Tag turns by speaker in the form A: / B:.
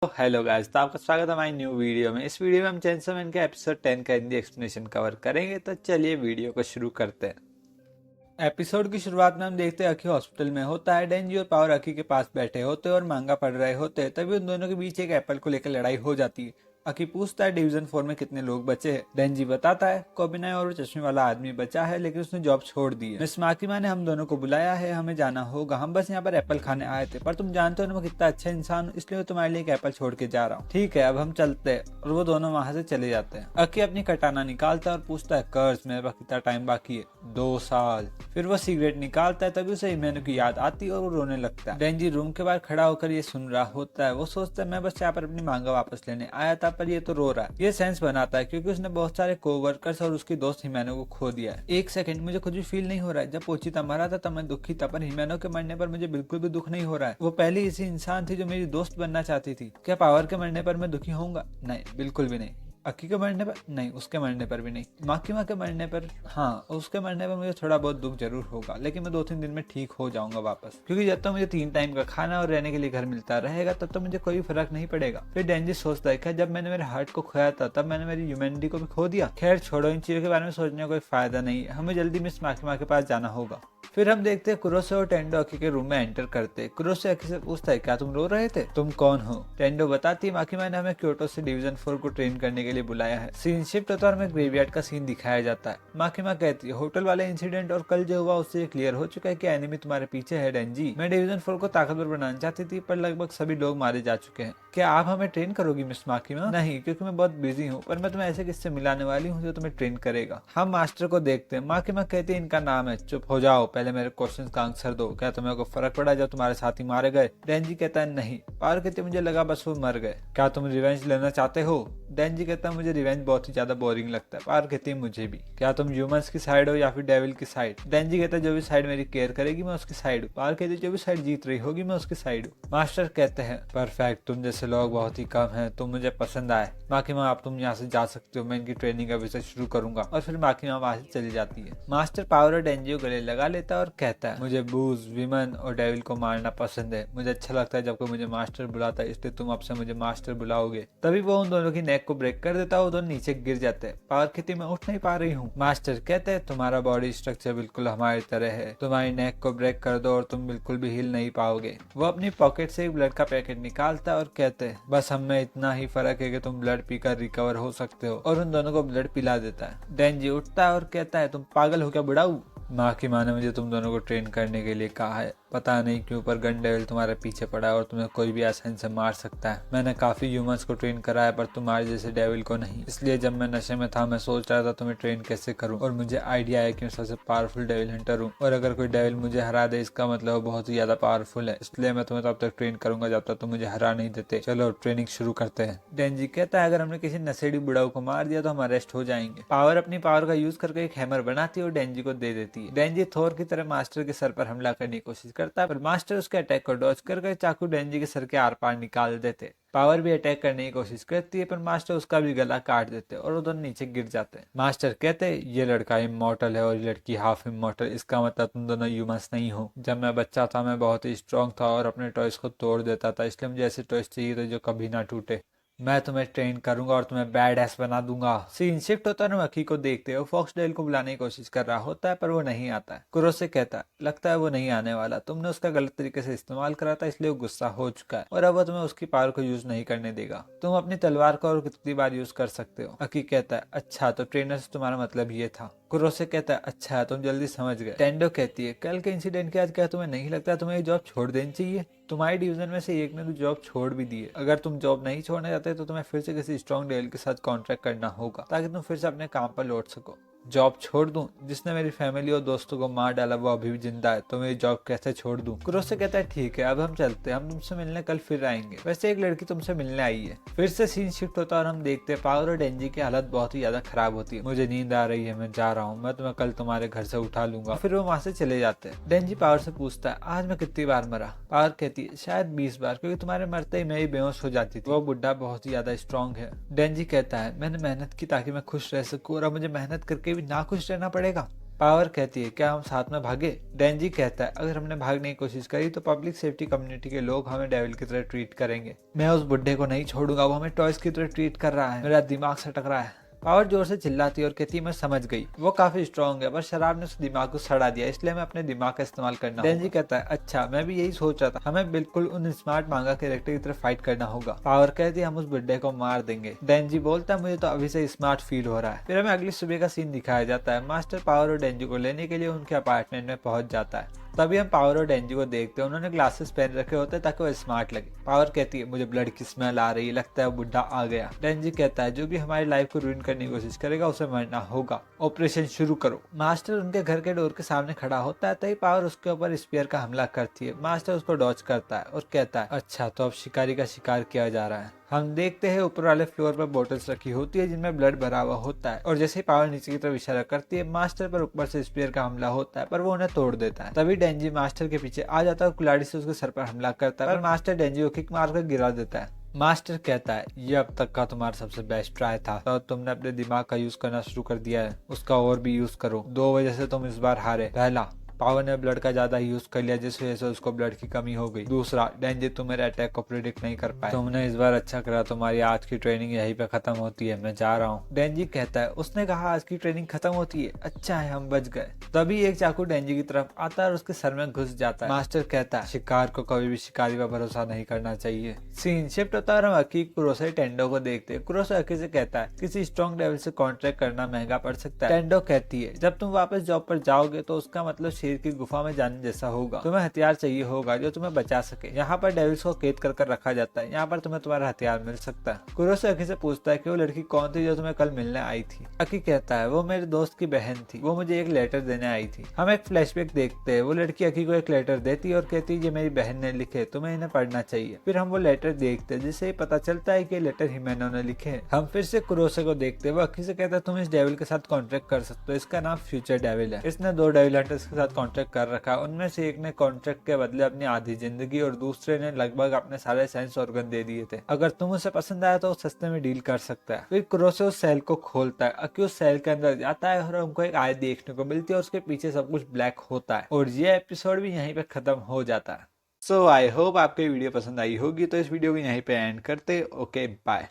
A: तो hello guys, तो आपका स्वागत है हमारी न्यू वीडियो में। इस वीडियो में हम चेंसो मैन के एपिसोड 10 का हिंदी एक्सप्लेनेशन कवर करेंगे। तो चलिए वीडियो को शुरू करते हैं। एपिसोड की शुरुआत में हम देखते हैं अकी हॉस्पिटल में होता है। डेंजी और पावर अकी के पास बैठे होते हैं और मांगा पढ़ रहे होते हैं। तभी उन दोनों के बीच एक एप्पल को लेकर लड़ाई हो जाती है। अकी पूछता है डिवीजन 4 में कितने लोग बचे हैं। डेंजी बताता है कोबिनाई और वो चश्मे वाला आदमी बचा है, लेकिन उसने जॉब छोड़ दी है। मिस माकीमा ने हम दोनों को बुलाया है, हमें जाना होगा। हम बस यहाँ पर एप्पल खाने आए थे, पर तुम जानते हो ना मैं कितना अच्छा इंसान हूँ, इसलिए मैं तुम्हारे लिए एक एप्पल छोड़ के जा रहा हूँ। ठीक है, अब हम चलते हैं। और वो दोनों वहाँ से चले जाते हैं। अकी अपनी कटाना निकालता है और पूछता है कर्ज मेरे पास कितना टाइम बाकी है। 2 साल। फिर वो सिगरेट निकालता है, तभी उसे हिमेनो की याद आती है और वो रोने लगता है। डेंजी रूम के बाहर खड़ा होकर ये सुन रहा होता है। वो सोचता है मैं बस यहाँ पर अपनी मांगा वापस लेने आया था, पर ये तो रो रहा है। ये सेंस बनाता है क्योंकि उसने बहुत सारे कोवर्कर्स और उसकी दोस्त हिमेनो को खो दिया है। एक सेकंड, मुझे कुछ भी फील नहीं हो रहा है। जब पोचिता मरा था तब मैं दुखी था, पर हिमेनो के मरने पर मुझे बिल्कुल भी दुख नहीं हो रहा है। वो पहली ऐसी इंसान थी जो मेरी दोस्त बनना चाहती थी। क्या पावर के मरने पर मैं दुखी होऊंगा? नहीं, बिल्कुल भी नहीं। अक्की के मरने पर नहीं, उसके मरने पर भी नहीं। माकीमा के मरने पर हाँ, उसके मरने पर मुझे थोड़ा बहुत दुख जरूर होगा, लेकिन मैं 2-3 दिन में ठीक हो जाऊंगा वापस, क्योंकि जब तक मुझे 3 टाइम का खाना और रहने के लिए घर मिलता रहेगा तब तक मुझे कोई फर्क नहीं पड़ेगा। फिर डेंजी सोचता है क्या जब मैंने मेरे हार्ट को खोया था तब मैंने मेरी ह्यूमैनिटी को भी खो दिया? खैर छोड़ो, इन चीजों के बारे में सोचने का कोई फायदा नहीं है। हमें जल्दी मिस माकीमा के पास जाना होगा। फिर हम देखते हैं कुरोसे और टेंडो अकी के रूम में एंटर करते। कुरोसे अकी से पूछता है क्या तुम रो रहे थे? तुम कौन हो? टेंडो बताती है माकीमा ने हमें क्योटो से डिवीजन 4 को ट्रेन करने के लिए बुलाया है। सीन शिफ्ट होता है और हमें ग्रेवयार्ड का सीन दिखाया जाता है। माकीमा कहती है होटल वाले इंसिडेंट और कल जो हुआ उससे क्लियर हो चुका है कि एनिमी तुम्हारे पीछे है डेंजी। मैं डिवीजन 4 को ताकतवर बनाना चाहती थी, पर लगभग सभी लोग मारे जा चुके हैं। क्या आप हमें ट्रेन करोगी मिस माकीमा? नहीं, क्योंकि मैं बहुत बिजी हूँ, पर मैं तुम्हें ऐसे किससे मिलाने वाली हूँ जो तुम्हें ट्रेन करेगा। हम मास्टर को देखते हैं। माकीमा कहती है इनका नाम है। चुप हो जाओ, पहले मेरे क्वेश्चन का आंसर दो। क्या तुम्हें को फर्क पड़ा जब तुम्हारे साथी मारे गए? डेंजी कहता है नहीं। पावर कहती मुझे लगा बस वो मर गए। क्या तुम रिवेंज लेना चाहते हो? डेंजी कहता है मुझे रिवेंज बहुत ही ज्यादा बोरिंग लगता है। पावर कहती है मुझे भी। क्या तुम ह्यूमंस की साइड हो या फिर डेविल की साइड? डेंजी कहता है जो भी साइड मेरी केयर करेगी मैं उसकी साइड हूँ। पावर कहती है जो भी साइड जीत रही होगी मैं उसकी साइड हूँ। मास्टर कहते हैं परफेक्ट, तुम जैसे लोग बहुत ही कम हैं, तुम मुझे पसंद आए। माकीमा आप तुम यहाँ से जा सकते हो, मैं इनकी ट्रेनिंग अभी से शुरू करूंगा। और फिर माकीमा वहां से चली जाती है। मास्टर पावर और डेंजी को गले लगा लेता है और कहता है मुझे बूज, विमन और डेविल को मारना पसंद है। मुझे अच्छा लगता है जब कोई मुझे मास्टर बुलाता है, इसलिए तुम अब से मुझे मास्टर बुलाओगे। तभी वो उन दोनों की नेक को ब्रेक कर देता है, वो दोनों नीचे गिर जाते हैं। पावर कहती मैं उठ नहीं पा रही हूँ। मास्टर कहते हैं तुम्हारा बॉडी स्ट्रक्चर बिल्कुल हमारी तरह है, तुम्हारी नेक को ब्रेक कर दो और तुम बिल्कुल भी हिल नहीं पाओगे। वो अपनी पॉकेट से एक ब्लड का पैकेट निकालता है और कहते हैं बस हम में इतना ही फर्क है कि तुम ब्लड पीकर रिकवर हो सकते हो, और उन दोनों को ब्लड पिला देता है। डेंजी उठता है और कहता है तुम पागल हो क्या बुढ़ाऊ? माँ की माँ ने मुझे तुम दोनों को ट्रेन करने के लिए कहा है। पता नहीं क्यों पर गन डेविल तुम्हारे पीछे पड़ा है और तुम्हें कोई भी आसानी से मार सकता है। मैंने काफी ह्यूमंस को ट्रेन करा है पर तुम्हारे जैसे डेविल को नहीं। इसलिए जब मैं नशे में था मैं सोच रहा था तुम्हें ट्रेन कैसे करूं, और मुझे आइडिया है कि मैं सबसे पावरफुल डेविल हंटर हूँ, और अगर कोई डेविल मुझे हरा दे इसका मतलब वो बहुत ही ज्यादा पावरफुल है। इसलिए मैं तुम्हें तब तक ट्रेन करूंगा जब तक तुम मुझे हरा नहीं देते। चलो ट्रेनिंग शुरू करते हैं। डेंजी कहता है अगर हमने किसी नशेड़ी बुढ़ाऊ को मार दिया तो हम अरेस्ट हो जाएंगे। पावर अपनी पावर का यूज करके एक हैमर बनाती है और डेंजी को दे देती है। डेंजी थोर की तरह मास्टर के सर पर हमला करने की कोशिश करता है, पर मास्टर उसके अटैक को डॉज करके चाकू डेंजी के सर के आर पार निकाल देते। पावर भी अटैक करने की कोशिश करती है, पर मास्टर उसका भी गला काट देते और वो दोनों नीचे गिर जाते हैं। मास्टर कहते हैं ये लड़का इमॉर्टल है और ये लड़की हाफ इमॉर्टल, इसका मतलब तुम दोनों ह्यूमंस नहीं हो। जब मैं बच्चा था मैं बहुत ही स्ट्रांग था और अपने टॉयज को तोड़ देता था, इसलिए मुझे ऐसे टॉयज चाहिए थे जो कभी ना टूटे। मैं तुम्हें ट्रेन करूंगा और तुम्हें बैड एस बना दूंगा। सीन शिफ्ट होता है, अकी को देखते हो फॉक्सडेल को बुलाने की कोशिश कर रहा होता है, पर वो नहीं आता है। कुरोसे कहता है लगता है वो नहीं आने वाला, तुमने उसका गलत तरीके से इस्तेमाल करा था इसलिए वो गुस्सा हो चुका है और अब वो तुम्हें उसकी पावर को यूज नहीं करने देगा। तुम अपनी तलवार को और कितनी बार यूज कर सकते हो। अकी कहता है अच्छा तो ट्रेनर से तुम्हारा मतलब ये था। कुरोसे कहता है अच्छा तुम जल्दी समझ गए। टेंडो कहती है कल के इंसिडेंट के बाद क्या तुम्हें नहीं लगता तुम्हें ये जॉब छोड़ देनी चाहिए? तुम्हारी डिवीजन में से एक ने तो जॉब छोड़ भी दी है। अगर तुम जॉब नहीं छोड़ना चाहते तो तुम्हें फिर से किसी स्ट्रॉन्ग डेविल के साथ कॉन्ट्रैक्ट करना होगा ताकि तुम फिर से अपने काम पर लौट सको। जॉब छोड़ दूं? जिसने मेरी फैमिली और दोस्तों को मार डाला वो अभी भी जिंदा है, तो मेरी जॉब कैसे छोड़ दूं? कुरोसे कहता है ठीक है अब हम चलते हैं, हम तुमसे मिलने कल फिर आएंगे। वैसे एक लड़की तुमसे मिलने आई है। फिर से सीन शिफ्ट होता है और हम देखते हैं पावर और डेंजी की हालत बहुत ही ज्यादा खराब होती है। मुझे नींद आ रही है, मैं जा रहा हूँ, मैं तुम्हें कल तुम्हारे घर से उठा लूंगा। फिर वो वहां से चले जाते हैं। डेंजी पावर से पूछता है आज मैं कितनी बार मरा? पावर कहती है शायद 20 बार, क्योंकि तुम्हारे मरते ही मैं ही बेहोश हो जाती थी। वो बुढ़ा बहुत ही ज्यादा स्ट्रॉन्ग है। डेंजी कहता है मैंने मेहनत की ताकि मैं खुश रह सकूं, और अब मुझे मेहनत करके भी ना खुश रहना पड़ेगा। पावर कहती है क्या हम साथ में भागे? डेंजी कहता है अगर हमने भागने की कोशिश करी तो पब्लिक सेफ्टी कम्युनिटी के लोग हमें डेविल की तरह ट्रीट करेंगे। मैं उस बुड्ढे को नहीं छोड़ूंगा, वो हमें टॉयज की तरह ट्रीट कर रहा है, मेरा दिमाग सटक रहा है। पावर जोर से चिल्लाती है और कहती है मैं समझ गई, वो काफी स्ट्रॉन्ग है पर शराब ने उसके दिमाग को सड़ा दिया, इसलिए मैं अपने दिमाग का इस्तेमाल करना। डेंजी कहता है अच्छा मैं भी यही सोच रहा था, हमें बिल्कुल उन स्मार्ट मांगा कैरेक्टर की तरफ फाइट करना होगा। पावर कहती है हम उस बुड्ढे को मार देंगे। डेंजी बोलता है मुझे तो अभी से स्मार्ट फील हो रहा है। फिर हमें अगली सुबह का सीन दिखाया जाता है। मास्टर पावर और डेंजी को लेने के लिए उनके अपार्टमेंट में पहुंच जाता है। तभी हम पावर और डेंजी को देखते हैं, उन्होंने ग्लासेस पहन रखे होते हैं ताकि वो स्मार्ट लगे। पावर कहती है मुझे ब्लड की स्मेल आ रही है, लगता है वो बुड्ढा आ गया। डेंजी कहता है जो भी हमारी लाइफ को रूइन करने की कोशिश करेगा उसे मरना होगा, ऑपरेशन शुरू करो। मास्टर उनके घर के डोर के सामने खड़ा होता है, तभी पावर उसके ऊपर स्पीयर का हमला करती है। मास्टर उसको डॉज करता है और कहता है अच्छा तो अब शिकारी का शिकार किया जा रहा है। हम देखते हैं ऊपर वाले फ्लोर पर बोतल्स रखी होती है जिनमें ब्लड भरा हुआ होता है, और जैसे ही पावर नीचे की तरफ इशारा करती है मास्टर पर ऊपर से स्पीयर का हमला होता है पर वो उन्हें तोड़ देता है। तभी डेंजी मास्टर के पीछे आ जाता है और कुल्हाड़ी से उसके सर पर हमला करता है, पर मास्टर डेंजी को किक मारकर गिरा देता है। मास्टर कहता है ये अब तक का तुम्हारा सबसे बेस्ट ट्राई था, तो तुमने अपने दिमाग का यूज करना शुरू कर दिया है, उसका और भी यूज करो। 2 वजह से तुम इस बार हारे। पहला, पावर ने ब्लड का ज्यादा यूज कर लिया जिस वजह से उसको ब्लड की कमी हो गई। दूसरा, डेंजी तुम मेरे अटैक को प्रिडिक्ट नहीं कर पाए। तुमने इस बार अच्छा करा, तुम्हारी आज की ट्रेनिंग यहीं पे खत्म होती है, मैं जा रहा हूँ। डेंजी कहता है उसने कहा आज की ट्रेनिंग खत्म होती है, अच्छा है हम बच गए। तभी एक चाकू डेंजी की तरफ आता है और उसके सर में घुस जाता है। मास्टर कहता है शिकार को कभी भी शिकारी पर भरोसा नहीं करना चाहिए। सीन शिफ्ट होता है और हम अकी कुरोसे टेंडो को देखते हैं। कुरोसे अकी से कहता है किसी स्ट्रॉन्ग डेविल से कॉन्ट्रैक्ट करना महंगा पड़ सकता है। टेंडो कहती है जब तुम वापस जॉब पर जाओगे तो उसका मतलब शेर की गुफा में जैसा होगा, तुम्हें हथियार चाहिए होगा जो तुम्हें बचा सके। यहाँ पर डेविल्स को कैद कर रखा जाता है, यहाँ पर तुम्हें तुम्हारा हथियार मिल सकता है। कुरोसे अकी से पूछता है कि वो लड़की कौन थी जो तुम्हें कल मिलने आई थी। अकी कहता है वो मेरे दोस्त की बहन थी, वो मुझे एक लेटर देने आई थी। हम एक फ्लैशबैक देखते हैं, वो लड़की अकी को एक लेटर देती है और कहती है ये मेरी बहन ने लिखे, तुम्हें इन्हें पढ़ना चाहिए। फिर हम वो लेटर देखते हैं जिससे पता चलता है कि लेटर हिमेनो ने लिखे। हम फिर से कुरोसे को देखते हैं, वो अकी से कहता है तुम इस डेविल के साथ कॉन्ट्रैक्ट कर सकते हो, इसका नाम फ्यूचर डेविल है। इसने 2 डेविल हंटर्स के साथ कॉन्ट्रैक्ट कर रखा है, उनमें से एक ने कॉन्ट्रैक्ट के बदले अपनी आधी जिंदगी और दूसरे ने लगभग अपने सारे सेंस ऑर्गन दे दिए थे। अगर तुम उसे पसंद आया तो सस्ते में डील कर सकता है। फिर कुरोसे उस सेल को खोलता है, अकी उस सेल के अंदर जाता है और हमको एक आय देखने को मिलती है और उसके पीछे सब कुछ ब्लैक होता है और ये एपिसोड भी यहीं पे खत्म हो जाता है। सो आई होप आपको ये वीडियो पसंद आई होगी, तो इस वीडियो को यहीं पे एंड करते। Okay bye.